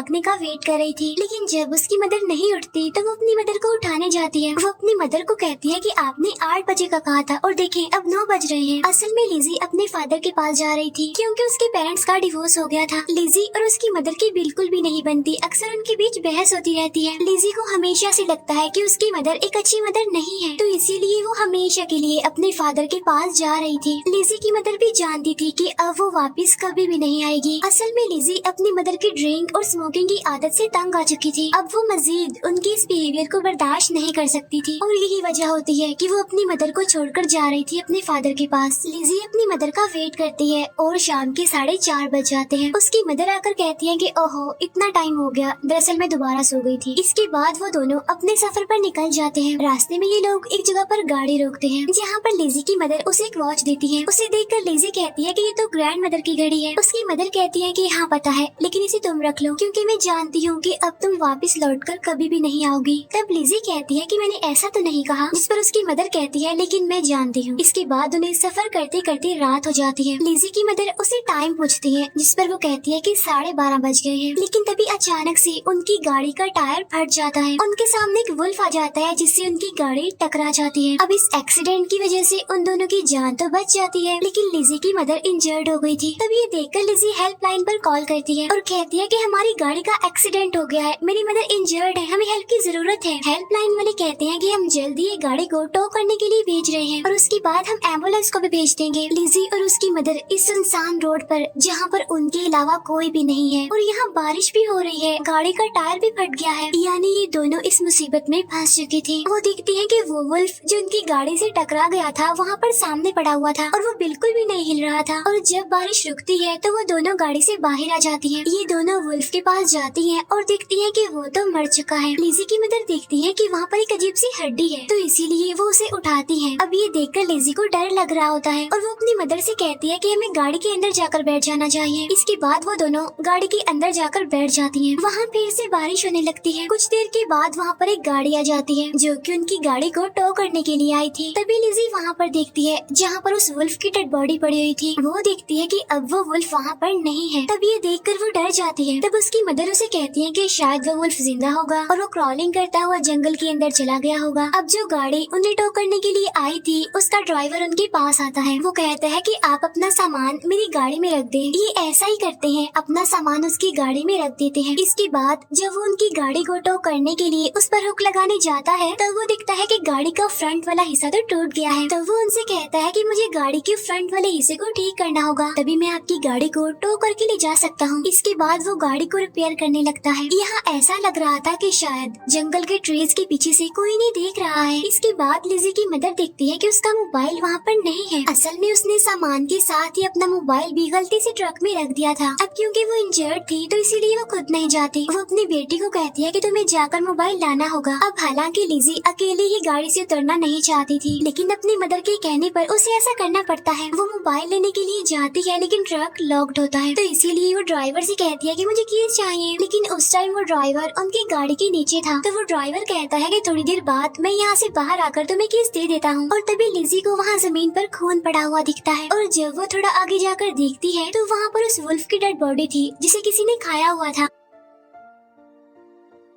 जागने का वेट कर रही थी, लेकिन जब उसकी मदर नहीं उठती तो वो अपनी मदर को उठाने जाती है। वो अपनी मदर को कहती है कि आपने 8 बजे का कहा था और देखें अब 9 बज रहे हैं। असल में लिज़ी अपने फादर के पास जा रही थी क्योंकि उसके पेरेंट्स का डिवोर्स हो गया था। लिज़ी और उसकी मदर की बिल्कुल भी नहीं बनती, अक्सर उनके बीच बहस होती रहती है। लिज़ी को हमेशा से लगता है कि उसकी मदर एक अच्छी मदर नहीं है, तो इसीलिए वो हमेशा के लिए अपने फादर के पास जा रही थी। लिज़ी की मदर भी जानती थी कि अब वो वापस कभी भी नहीं आएगी। असल में लिज़ी अपनी मदर की ड्रिंक और स्मोकिंग की आदत से तंग आ चुकी थी। अब वो मजीद उनकी इस बिहेवियर को बर्दाश्त नहीं कर सकती थी और यही वजह होती है कि वो अपनी मदर को छोड़कर जा रही थी अपने फादर के पास। लिज़ी अपनी मदर का वेट करती है और शाम के 4:30 बज जाते हैं। उसकी मदर आकर कहती है कि ओहो इतना टाइम हो गया, दरअसल मैं दोबारा सो गई थी। इसके बाद वो दोनों अपने सफर पर निकल जाते हैं। रास्ते में ये लोग एक जगह पर गाड़ी रोकते हैं जहाँ पर लिज़ी की मदर उसे एक वॉच देती है। उसे देखकर लिज़ी कहती है कि ये तो ग्रैंड मदर की घड़ी है। उसकी मदर कहती है कि हाँ पता है, लेकिन इसे तुम रख लो क्योंकि मैं जानती हूँ कि अब तुम वापस लौटकर कभी भी नहीं आओगी। तब लिज़ी कहती है कि मैंने ऐसा तो नहीं कहा, जिस पर उसकी मदर कहती है लेकिन मैं जानती हूँ। इसके बाद उन्हें सफर करते करते रात हो जाती है। लिज़ी की मदर उसे टाइम पूछती है जिस पर वो कहती है कि 12:30 बज गए हैं। लेकिन तभी अचानक से उनकी गाड़ी का टायर फट जाता है। उनके सामने एक वुल्फ आ जाता है जिससे उनकी गाड़ी टकरा जाती है। अब इस एक्सीडेंट की वजह से उन दोनों की जान तो बच जाती है, लेकिन लिज़ी की मदर इंजर्ड हो गई थी। तब ये देखकर लिज़ी हेल्पलाइन पर कॉल करती है और कहती है कि हमारी गाड़ी का एक्सीडेंट हो गया है, मेरी मदर इंजर्ड है, हमें हेल्प की जरूरत है। हेल्पलाइन वाले कहते हैं कि हम जल्दी ये गाड़ी को टो करने के लिए भेज रहे हैं और उसके बाद हम एम्बुलेंस को भी भेज देंगे। लिज़ी और उसकी मदर इस सुनसान रोड पर, जहाँ पर उनके अलावा कोई भी नहीं है और यहाँ बारिश भी हो रही है, गाड़ी का टायर भी फट गया है, यानी ये दोनों इस मुसीबत में फंस चुकी थी। वो देखती है कि वो वुल्फ जो उनकी गाड़ी से टकरा गया था वहाँ पर सामने पड़ा हुआ था और वो बिल्कुल भी नहीं हिल रहा था। और जब बारिश रुकती है तो वो दोनों गाड़ी से बाहर आ जाती है। ये दोनों वुल्फ के पास जाती है और देखती है कि वो तो मर चुका है। लिज़ी की मदर देखती है कि वहाँ पर एक अजीब सी हड्डी है, तो इसीलिए वो उसे उठाती है। अब ये देखकर लिज़ी को डर लग रहा होता है और वो अपनी मदर से कहती है कि हमें गाड़ी के अंदर जाकर बैठ जाना चाहिए। इसके बाद वो दोनों गाड़ी के अंदर जाकर बैठ जाती हैं। वहाँ फिर से बारिश होने लगती है। कुछ देर के बाद वहाँ पर एक गाड़ी आ जाती है जो कि उनकी गाड़ी को टो करने के लिए आई थी। तभी लिज़ी वहाँ पर देखती है जहाँ पर उस वुल्फ की डेड बॉडी पड़ी हुई थी। वो देखती है कि अब वो वुल्फ वहाँ पर नहीं है। तब ये देखकर वो डर जाती है। तब उसकी मदर उसे कहती है कि शायद वो वुल्फ जिंदा होगा और वो क्रॉलिंग करता हुआ जंगल के अंदर चला गया होगा। अब जो गाड़ी उन्हें टो करने के लिए आई थी उसका ड्राइवर उनके पास आता है। वो कहता है कि आप अपना सामान मेरी गाड़ी में रख दें। ये ऐसा ही करते हैं, अपना सामान उसकी गाड़ी में रख देते हैं। इसके बाद जब वो उनकी गाड़ी को टो करने के लिए उस पर हुक लगाने जाता है तब वो दिखता है कि गाड़ी का फ्रंट वाला हिस्सा तो टूट गया है। तब वो उनसे कहता है कि मुझे गाड़ी के फ्रंट वाले हिस्से को ठीक करना होगा, तभी मैं आपकी गाड़ी को टो करके ले जा सकता हूँ। इसके बाद वो गाड़ी को रिपेयर करने लगता है। यहाँ ऐसा लग रहा था कि शायद जंगल के ट्रीज के पीछे से कोई नहीं देख रहा है। इसके बाद लिज़ी की मदर देखती है कि उसका मोबाइल वहाँ पर नहीं है। असल में उसने सामान के साथ ही अपना मोबाइल भी गलती से ट्रक में रख दिया था। अब क्योंकि वो इंजर्ड थी तो इसीलिए वो खुद नहीं जाती। वो अपनी बेटी को कहती है कि तुम्हें जाकर मोबाइल लाना होगा। अब हालांकि लिज़ी अकेले ही गाड़ी से उतरना नहीं चाहती थी, लेकिन अपनी मदर के कहने पर उसे ऐसा करना पड़ता है। वो मोबाइल लेने के लिए जाती है लेकिन ट्रक लॉक्ड होता है, तो इसीलिए वो ड्राइवर से कहती है कि मुझे कीज चाहिए। लेकिन उस टाइम वो ड्राइवर उनकी गाड़ी के नीचे था, तो वो ड्राइवर कहता है कि थोड़ी देर बाद मैं यहाँ से बाहर आकर तुम्हें कीज दे देता हूँ। और तभी लिज़ी को वहाँ जमीन पर खून पड़ा हुआ दिखता है और जब वो थोड़ा आगे जाकर देखती है तो वहाँ पर उस वुल्फ की डेड बॉडी थी जिसे किसी ने खाया हुआ था।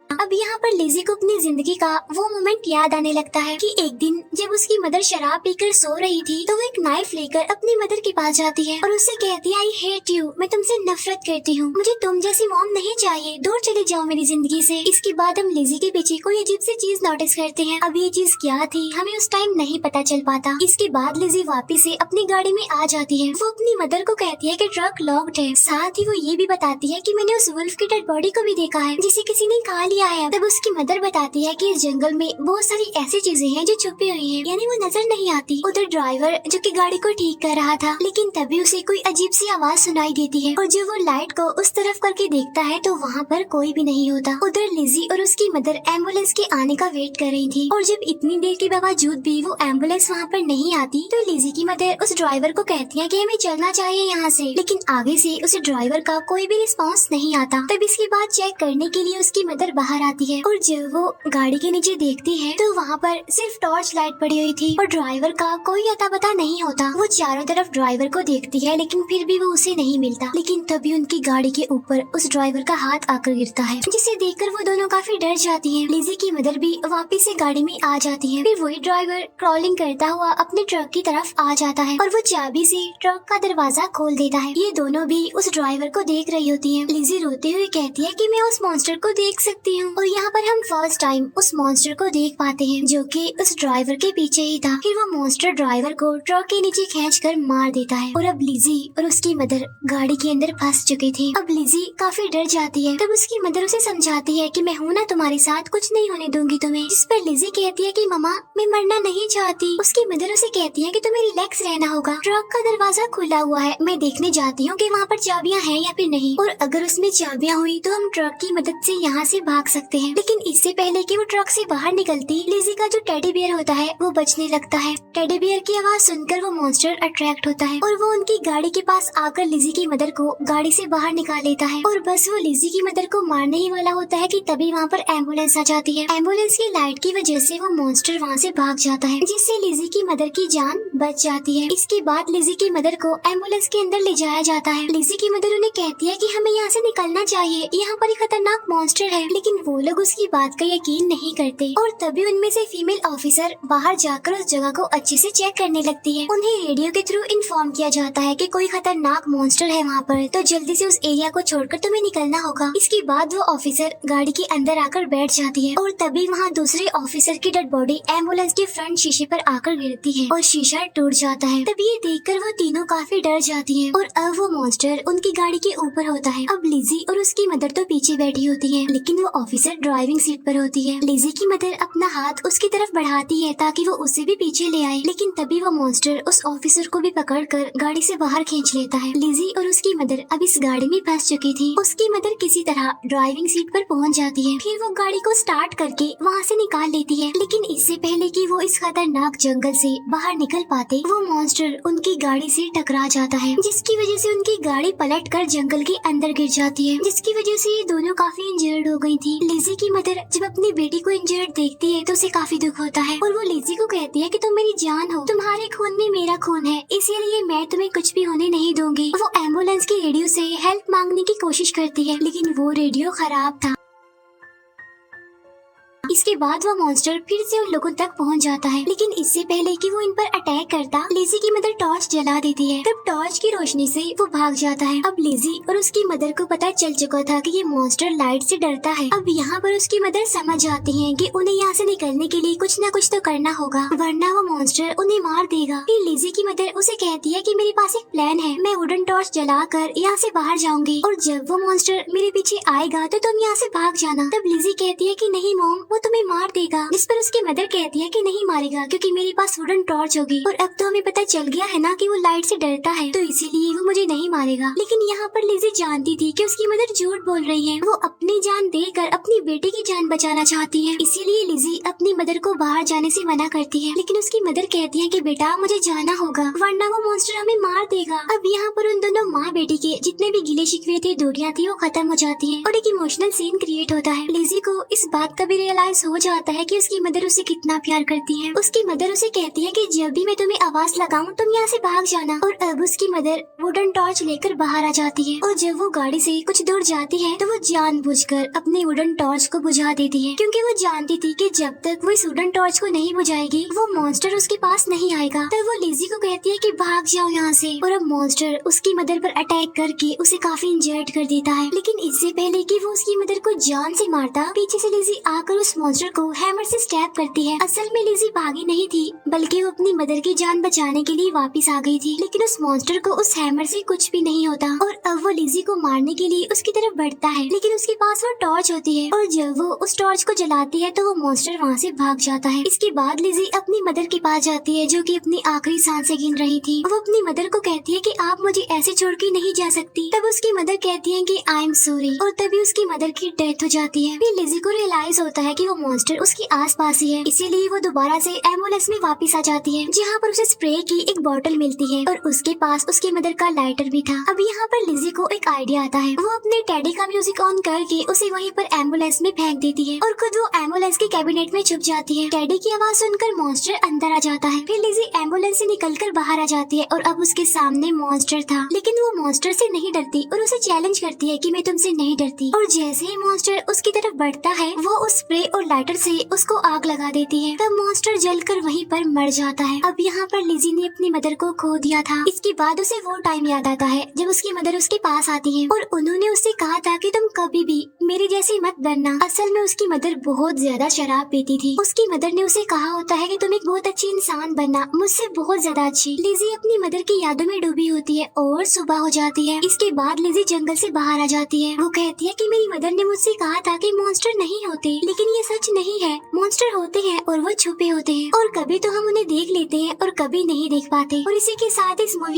अब यहाँ पर लिज़ी को अपनी जिंदगी का वो मोमेंट याद आने लगता है कि एक दिन जब उसकी मदर शराब पीकर सो रही थी तो वो एक नाइफ लेकर अपनी मदर के पास जाती है और उससे कहती है आई हेट यू, मैं तुमसे नफरत करती हूँ, मुझे तुम जैसी मॉम नहीं चाहिए, दूर चले जाओ मेरी जिंदगी से। इसके बाद हम लिज़ी के पीछे कोई अजीब सी चीज नोटिस करते हैं। अब ये चीज क्या थी हमें उस टाइम नहीं पता चल पाता। इसके बाद लिज़ी वापिस से अपनी गाड़ी में आ जाती है। वो अपनी मदर को कहती है कि ट्रक लॉक्ड है, साथ ही वो ये भी बताती है कि मैंने उस वुल्फ की डेड बॉडी को भी देखा है जिसे किसी ने खा लिया है। तब उसकी मदर बताती है कि इस जंगल में बहुत सारी ऐसी चीजें हैं जो छुपी हुई हैं, यानी वो नजर नहीं आती। उधर ड्राइवर जो कि गाड़ी को ठीक कर रहा था, लेकिन तभी उसे कोई अजीब सी आवाज सुनाई देती है और जब वो लाइट को उस तरफ करके देखता है तो वहाँ पर कोई भी नहीं होता। उधर लिज़ी और उसकी मदर एम्बुलेंस के आने का वेट कर रही थी और जब इतनी देर के बावजूद भी वो एम्बुलेंस वहाँ पर नहीं आती तो लिज़ी की मदर उस ड्राइवर को कहती है कि हमें चलना चाहिए यहाँ से, लेकिन आगे से उस ड्राइवर का कोई भी रिस्पॉन्स नहीं आता। तब इसके बाद चेक करने के लिए उसकी मदर बाहर बाहर आती है और जब वो गाड़ी के नीचे देखती है तो वहाँ पर सिर्फ टॉर्च लाइट पड़ी हुई थी और ड्राइवर का कोई अता पता नहीं होता। वो चारों तरफ ड्राइवर को देखती है लेकिन फिर भी वो उसे नहीं मिलता। लेकिन तभी उनकी गाड़ी के ऊपर उस ड्राइवर का हाथ आकर गिरता है, जिसे देखकर वो दोनों काफी डर जाती हैं। लिज़ी की मदर भी वापस से गाड़ी में आ जाती है। फिर वही ड्राइवर क्रॉलिंग करता हुआ अपने ट्रक की तरफ आ जाता है और वो चाबी से ट्रक का दरवाजा खोल देता है। ये दोनों भी उस ड्राइवर को देख रही होती हैं। लिज़ी रोते हुए कहती है कि मैं उस मॉन्स्टर को देख सकती हूँ और यहाँ पर हम फर्स्ट टाइम उस मॉन्स्टर को देख पाते हैं जो कि उस ड्राइवर के पीछे ही था। फिर वो मॉन्स्टर ड्राइवर को ट्रक के नीचे खींचकर मार देता है और अब लिज़ी और उसकी मदर गाड़ी के अंदर फंस चुकी थी। अब लिज़ी काफी डर जाती है। तब उसकी मदर उसे समझाती है कि मैं हूँ ना तुम्हारे साथ, कुछ नहीं होने दूंगी तुम्हें। जिस पर लिज़ी कहती है कि मम्मा मैं मरना नहीं चाहती। उसकी मदर उसे कहती है कि तुम्हें रिलैक्स रहना होगा, ट्रक का दरवाजा खुला हुआ है, मैं देखने जाती हूँ कि वहाँ पर चाबियाँ हैं या फिर नहीं, और अगर उसमें चाबियाँ हुई तो हम ट्रक की मदद से यहाँ से भाग सकते हैं। लेकिन इससे पहले कि वो ट्रक से बाहर निकलती, लिज़ी का जो टेडी बियर होता है वो बजने लगता है। टेडी बियर की आवाज सुनकर वो मॉन्स्टर अट्रैक्ट होता है और वो उनकी गाड़ी के पास आकर लिज़ी की मदर को गाड़ी से बाहर निकाल लेता है और बस वो लिज़ी की मदर को मारने ही वाला होता है कि तभी वहाँ पर एम्बुलेंस आ जाती है। एम्बुलेंस की लाइट की वजह से वो मॉन्स्टर वहाँ से भाग जाता है, जिससे लिज़ी की मदर की जान बच जाती है। इसके बाद लिज़ी की मदर को एम्बुलेंस के अंदर ले जाया जाता है। लिज़ी की मदर उन्हें कहती है कि हमें यहाँ से निकलना चाहिए, यहाँ पर एक खतरनाक मॉन्स्टर है। लेकिन वो लोग उसकी बात का यकीन नहीं करते और तभी उनमें से फीमेल ऑफिसर बाहर जाकर उस जगह को अच्छे से चेक करने लगती है। उन्हें रेडियो के थ्रू इन्फॉर्म किया जाता है कि कोई खतरनाक मॉन्स्टर है वहाँ पर, तो जल्दी से उस एरिया को छोड़कर तुम्हें निकलना होगा। इसके बाद वो ऑफिसर गाड़ी के अंदर आकर बैठ जाती है और तभी वहाँ दूसरे ऑफिसर की डेड बॉडी एम्बुलेंस के फ्रंट शीशे पर आकर गिरती है और शीशा टूट जाता है। तभी ये देखकर वो तीनों काफी डर जाती हैं और अब वो मॉन्स्टर उनकी गाड़ी के ऊपर होता है। अब लिज़ी और उसकी मदर तो पीछे बैठी होती है, लेकिन वो ऑफिसर ड्राइविंग सीट पर होती है। लिज़ी की मदर अपना हाथ उसकी तरफ बढ़ाती है ताकि वो उसे भी पीछे ले आए, लेकिन तभी वो मॉन्स्टर उस ऑफिसर को भी पकड़कर गाड़ी से बाहर खींच लेता है। लिज़ी और उसकी मदर अब इस गाड़ी में फंस चुकी थी। उसकी मदर किसी तरह ड्राइविंग सीट पर पहुंच जाती है। फिर वो गाड़ी को स्टार्ट करके वहां से निकाल लेती है, लेकिन इससे पहले कि वो इस खतरनाक जंगल से बाहर निकल पाते, वो मॉन्स्टर उनकी गाड़ी से टकरा जाता है, जिसकी वजह से उनकी गाड़ी पलटकर जंगल के अंदर गिर जाती है, जिसकी वजह से ये दोनों काफी इंजर्ड हो गई थी। लिज़ी की मदर जब अपनी बेटी को इंजर्ड देखती है तो उसे काफी दुख होता है और वो लिज़ी को कहती है कि तुम मेरी जान हो, तुम्हारे खून में मेरा खून है, इसीलिए मैं तुम्हें कुछ भी होने नहीं दूंगी। वो एम्बुलेंस के रेडियो से हेल्प मांगने की कोशिश करती है, लेकिन वो रेडियो खराब था। इसके बाद वो मॉन्स्टर फिर से उन लोगों तक पहुंच जाता है, लेकिन इससे पहले कि वो इन पर अटैक करता, लिज़ी की मदर टॉर्च जला देती है। तब टॉर्च की रोशनी से वो भाग जाता है। अब लिज़ी और उसकी मदर को पता चल चुका था कि ये मॉन्स्टर लाइट से डरता है। अब यहाँ पर उसकी मदर समझ जाती है कि उन्हें यहाँ से निकलने के लिए कुछ न कुछ तो करना होगा, वरना वो मॉन्स्टर उन्हें मार देगा। फिर लिज़ी की मदर उसे कहती है कि मेरे पास एक प्लान है, मैं वुडन टॉर्च जलाकर यहाँ से बाहर जाऊंगी और जब वो मॉन्स्टर मेरे पीछे आएगा तो तुम यहाँ से भाग जाना। तब लिज़ी कहती है कि नहीं मॉम, वो तुम्हें मार देगा। जिस पर उसकी मदर कहती है कि नहीं मारेगा क्योंकि मेरे पास वुडन टॉर्च होगी और अब तो हमें पता चल गया है ना कि वो लाइट से डरता है, तो इसीलिए वो मुझे नहीं मारेगा। लेकिन यहाँ पर लिज़ी जानती थी कि उसकी मदर झूठ बोल रही है, वो अपनी जान देकर अपनी बेटी की जान बचाना चाहती है। इसीलिए लिज़ी अपनी मदर को बाहर जाने से मना करती है, लेकिन उसकी मदर कहती है कि बेटा मुझे जाना होगा वरना वो मॉन्स्टर हमें मार देगा। अब यहाँ पर उन दोनों माँ बेटी के जितने भी गिले शिकवे थे, दूरियां थी, वो खत्म हो जाती है और एक इमोशनल सीन क्रिएट होता है। लिज़ी को इस बात का भी रियलाइज हो जाता है कि उसकी मदर उसे कितना प्यार करती है। उसकी मदर उसे कहती है कि जब भी मैं तुम्हें आवाज लगाऊं तुम यहाँ से भाग जाना, और अब उसकी मदर वुडन टॉर्च लेकर बाहर आ जाती है और जब वो गाड़ी से कुछ दूर जाती है तो वो जानबूझकर अपने वुडन टॉर्च को बुझा देती है, क्योंकि वो जानती थी कि जब तक वो इस वुडन टॉर्च को नहीं बुझाएगी वो मॉन्स्टर उसके पास नहीं आएगा। तब वो लिज़ी को कहती है कि भाग जाओ यहाँ से, और अब मॉन्स्टर उसकी मदर पर अटैक करके उसे काफी इंजर्ड कर देता है। लेकिन इससे पहले कि वो उसकी मदर को जान से मारता, पीछे से लिज़ी आकर उस मॉन्स्टर को हैमर से स्टैब करती है। असल में लिज़ी भागी नहीं थी, बल्कि वो अपनी मदर की जान बचाने के लिए वापस आ गई थी। लेकिन उस मॉन्स्टर को उस हैमर से कुछ भी नहीं होता और अब वो लिज़ी को मारने के लिए उसकी तरफ बढ़ता है, लेकिन उसके पास वो टॉर्च होती है और जब वो उस टॉर्च को जलाती है तो वो मॉन्स्टर वहाँ से भाग जाता है। इसके बाद लिज़ी अपनी मदर के पास जाती है जो कि अपनी आखिरी सांसें गिन रही थी। वो अपनी मदर को कहती है कि आप मुझे ऐसे छोड़ के नहीं जा सकती। तब उसकी मदर कहती है कि आई एम सॉरी, और तभी उसकी मदर की डेथ हो जाती है। फिर लिज़ी को रियलाइज होता है कि वो मॉन्स्टर उसके आस पास ही है, इसीलिए वो दोबारा से एम्बुलेंस में वापस आ जाती है, जहाँ पर उसे स्प्रे की एक बोतल मिलती है और उसके पास उसकी मदर का लाइटर भी था। अब यहाँ पर लिजी को एक आइडिया आता है। वो अपने डैडी का म्यूजिक ऑन करके उसे वहीं पर एम्बुलेंस में फेंक देती है और खुद वो एम्बुलेंस के कैबिनेट में छुप जाती है। डैडी की आवाज सुनकर मॉन्स्टर अंदर आ जाता है। फिर लिजी एम्बुलेंस से निकलकर बाहर आ जाती है और अब उसके सामने मॉन्स्टर था, लेकिन वो मॉन्स्टर से नहीं डरती और उसे चैलेंज करती है कि मैं तुमसे नहीं डरती। और जैसे ही मॉन्स्टर उसकी तरफ बढ़ता है वो उस स्प्रे और लाइटर से उसको आग लगा देती है। तब मॉन्स्टर जलकर वहीं पर मर जाता है। अब यहाँ पर लिजी ने अपनी मदर को खो दिया था। इसके बाद उसे वो टाइम याद आता है जब उसकी मदर उसके पास आती है और उन्होंने उससे कहा था कि तुम कभी भी मेरी जैसी मत बनना। असल में उसकी मदर बहुत ज्यादा शराब पीती थी। उसकी मदर ने उसे कहा होता है कि तुम एक बहुत अच्छी इंसान बनना, मुझसे बहुत ज्यादा अच्छी। लिजी अपनी मदर की यादों में डूबी होती है और सुबह हो जाती है। इसके बाद लिजी जंगल से बाहर आ जाती है। वो कहती है कि मेरी मदर ने मुझसे कहा था कि मॉन्स्टर नहीं होते, लेकिन ये सच नहीं है। मॉन्स्टर होते हैं और वो छुपे होते हैं और कभी तो हम उन्हें देख लेते हैं और कभी नहीं देख पाते। और इसी के साथ इस मूवी